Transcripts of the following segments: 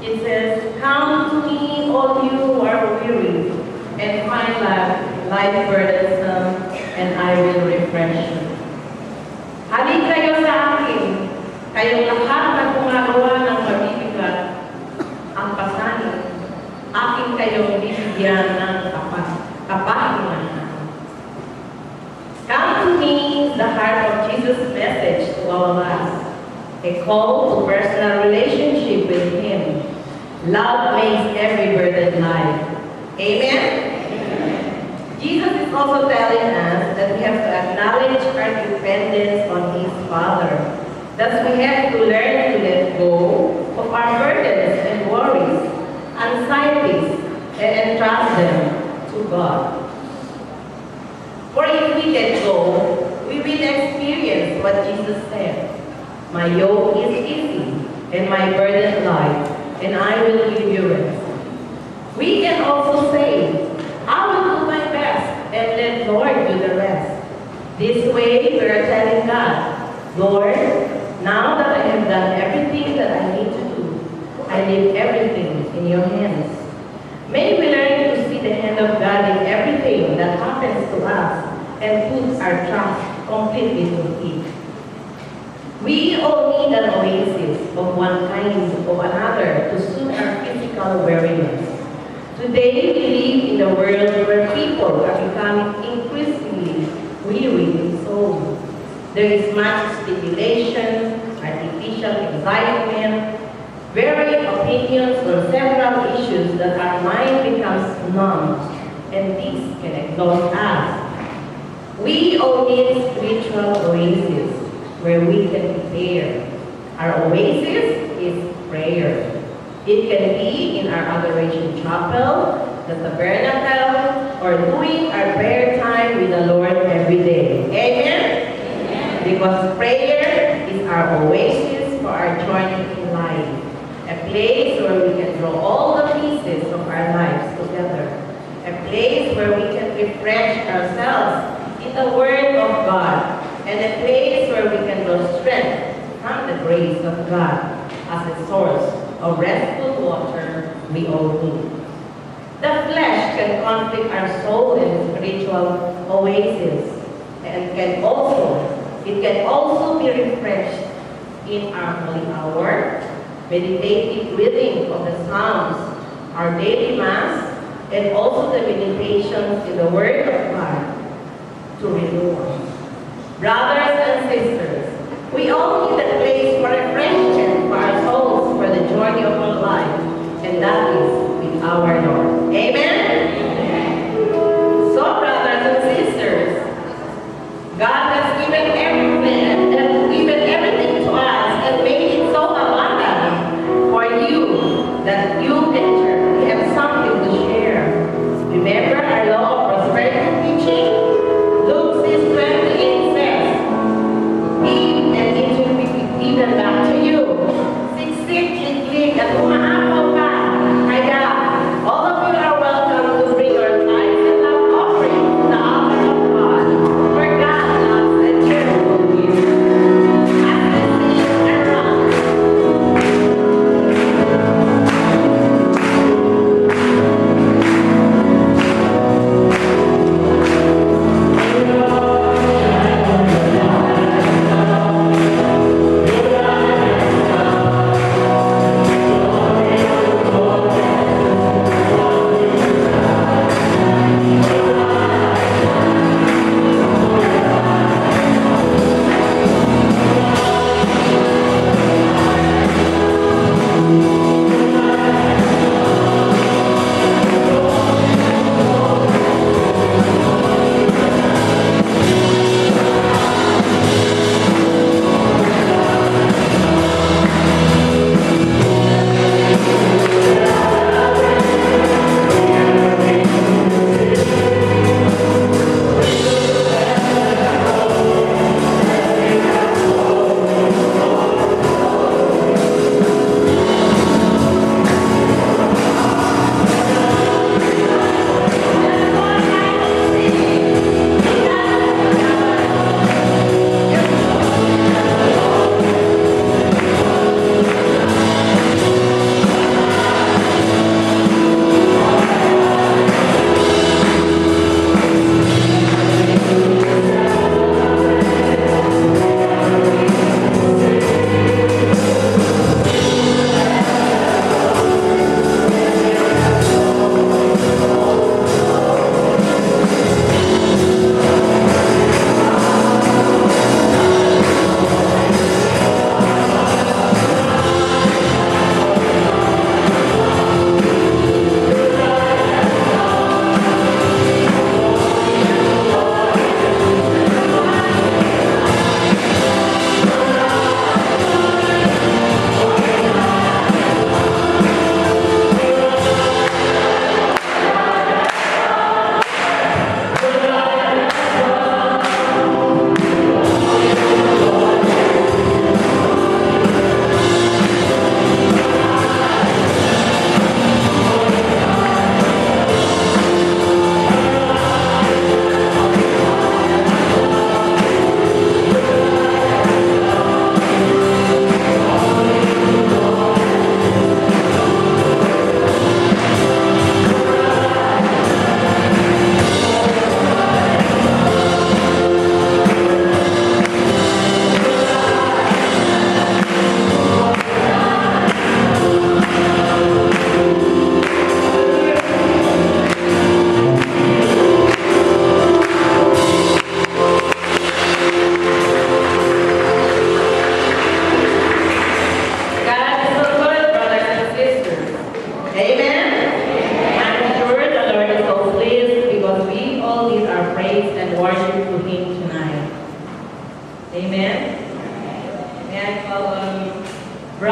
It says, "Come to me, all you who are weary, and find life burdensome, and I will refresh you." Halika kayo sa akin, kayong lahat na gumagawa ng mabibigat ang pasanin, akin kayong bibigyan ng kapahingahan. Come to me is the heart of Jesus' message to all of us. A call to personal relationship with Him. Love makes every burden light. Amen? Jesus is also telling us that we have to acknowledge our dependence on His Father. Thus we have to learn to let go of our burdens and worries, anxieties, and entrust them to God. For if we let go, we will experience what Jesus said. My yoke is easy and my burden light, and I will give you rest. We can also say, I will do my best and let Lord do the rest. This way we are telling God, Lord, now that I have done everything that I need to do, I leave everything in your hands. May we learn to see the hand of God in everything that happens to us and put our trust completely to it. We all need an oasis of one kind or another to soothe our physical weariness. Today we live in a world where people are becoming increasingly weary in soul. There is much stimulation, artificial excitement, varied opinions on several issues that our mind becomes numb, and this can exhaust us. We all need spiritual oasis where we can prepare. Our oasis is prayer. It can be in our adoration chapel, the tabernacle, or doing our prayer time with the Lord every day. Amen? Amen. Because prayer is our oasis for our journey in life. A place where we can draw all the pieces of our lives together. A place where we can refresh ourselves in the Word of God. And a place where we can draw strength from the grace of God as a source of restful water we all need. The flesh can conflict our soul in spiritual oasis, and it can also be refreshed in our holy hour, meditative reading of the Psalms, our daily Mass, and also the meditations in the Word of God to renew us. Brothers and sisters, we all need a place for refreshment for our souls for the journey of our life, and that is with our Lord. Amen? Amen. So, brothers and sisters, God has given everything to us and made it so abundant for you that you have something to share. Remember our law of prosperity teaching? Luke 6:28 says, "Give and it will be given back to you. Siksik, higlig, at umaapaw ka." Kaya, all of you are welcome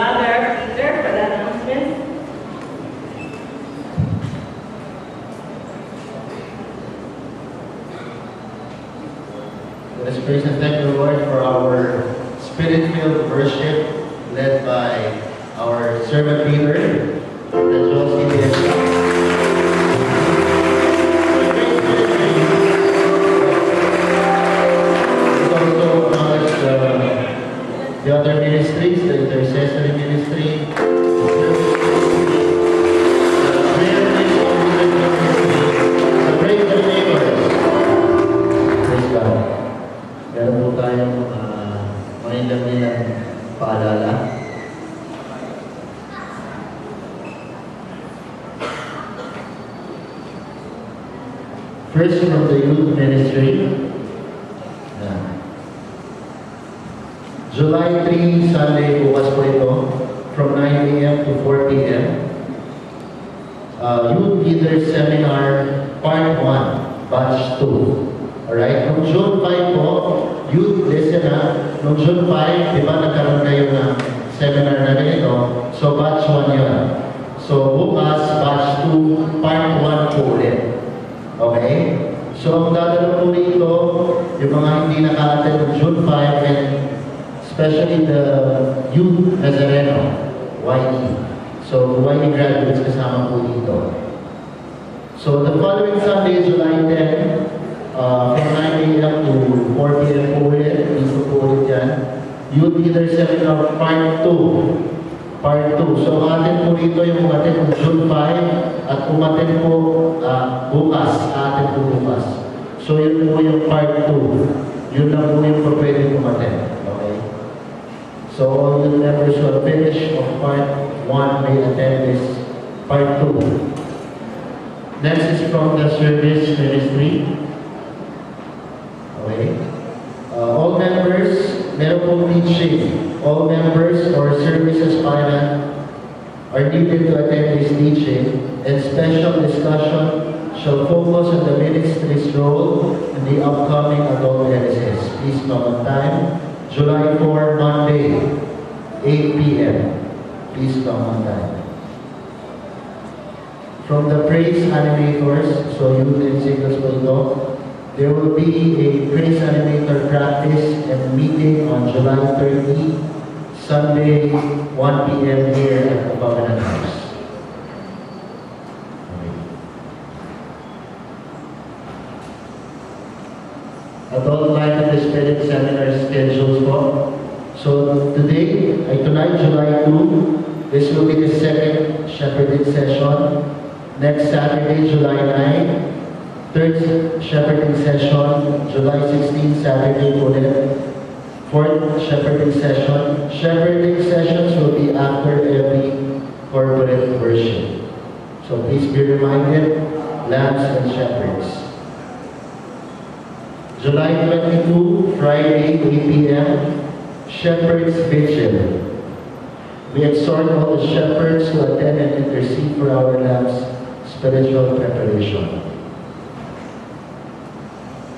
Brother Peter for the announcement. Let us praise and thank the Lord for our spirit-filled worship led by our servant leader, the Josie. The other ministries, the intercessory ministry, the praise the neighbors. Praise God. Meron po tayong mga ilang paalala. First from the youth ministry. July 3, Sunday, bukas po ito, from 9 a.m. to 4 p.m. Youth Leaders Seminar, Part 1, Batch 2. Alright? Noong June 5 po, youth, listen na, noong June 5, di ba nagkaroon kayo ng seminar na ganito? So, Batch 1 yun. So, bukas, Batch 2, Part 1 po ulit. Okay? So, ang dadalo po rito, yung mga hindi naka-attend noong June 5, and especially the youth Nazareno, YE. So, YE graduates kasama po dito. So, the following Sunday, July 10, from 9 a.m. to 4 p.m. po ulit, dito po ulit yan. Youth Leader Seminar Part 2. Part 2. So, atin po rito yung umatin ng June 5 at umatin po bukas. Atin po bukas. So, yun po yung Part 2. Yun lang po yung pwede umatin. So all the members who are finished of Part 1 may attend this Part 2. Next is from the service ministry. Okay. All members, meron pong teaching. All members or service aspirant are needed to attend this teaching, and special discussion shall focus on the ministry's role in the upcoming adult LSS. Please come on time. July 4, Monday, 8 p.m. Please come on time. From the praise animators, so youth and singles will go, there will be a praise animator practice and meeting on July 30, Sunday, 1 p.m. here at the Covenant House. Adult Life of the Spirit seminar schedules po. So tonight, July 2, this will be the second shepherding session. Next Saturday, July 9, third shepherding session, July 16, Saturday ulit. Fourth shepherding session. Shepherding sessions will be after every corporate worship. So please be reminded, lambs and shepherds. July 22, Friday, 8 p.m., Shepherds Vigil. We exhort all the shepherds to attend and intercede for our lambs' spiritual preparation.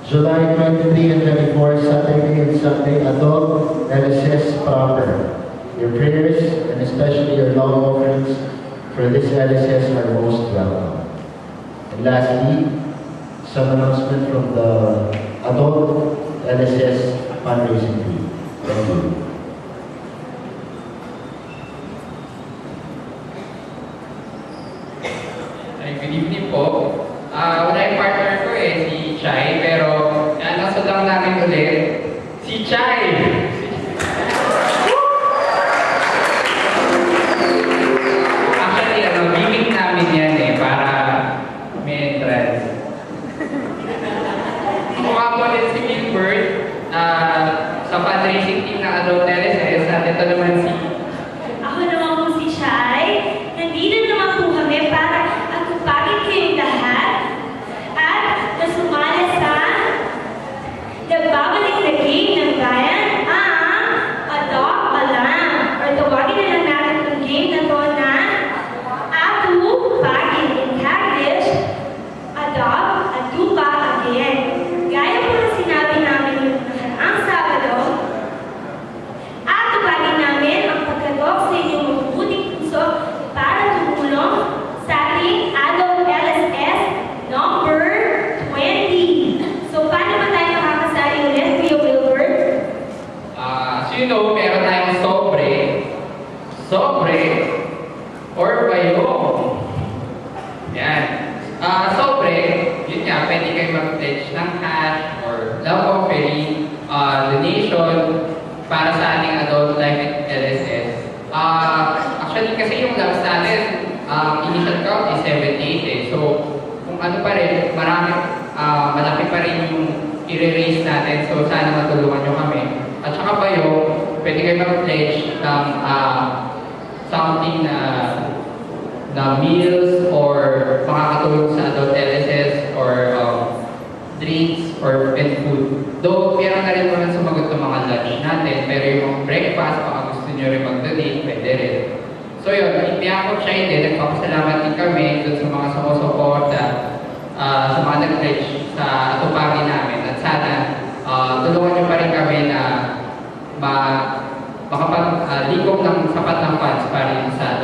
July 23 and 24, Saturday and Sunday, Adult LSS proper. Your prayers and especially your long offerings for this LSS are most welcome. And lastly, some announcement from the Adult LSS fundraising fee. Thank you. Good evening po. Wala yung partner ko si Chai, pero nasod lang namin ulit. Si Chai! Actually, gimmick namin yan para may entrance. Mukha po din si Gilbert sa fundraising team ng Adult LSS at ito naman si... Ako naman po si Shai. Nandito naman po kami para atupagin kayong lahat at nasumala sa nagbabalik na game ng bayan or bayong. Yan. Sobre, yun nga, pwede kayo mag-pledge ng cash or love offering, donation para sa ating adult life at LSS. Actually, kasi yung labs natin, initial count is 78 eh. So, kung ano pa rin, malaki pa rin yung i-raise natin. So, sana matulungan nyo kami. At saka bayong, pwede kayo mag-pledge ng something na meals or makakatulong sa adult LSS or drinks or and food. Though, meron na rin naman sumagot ng mga lunch natin, pero yung breakfast, baka gusto nyo rin mag-donate, pwede rin. So yun, ipiyakot siya din, nagpapasalamat din kami dun sa mga sumusuporta, sa mga nag-pledge sa atupagin namin. At sana, tulungan nyo pa rin kami na makapag-likom ng sapat ng funds para rin sa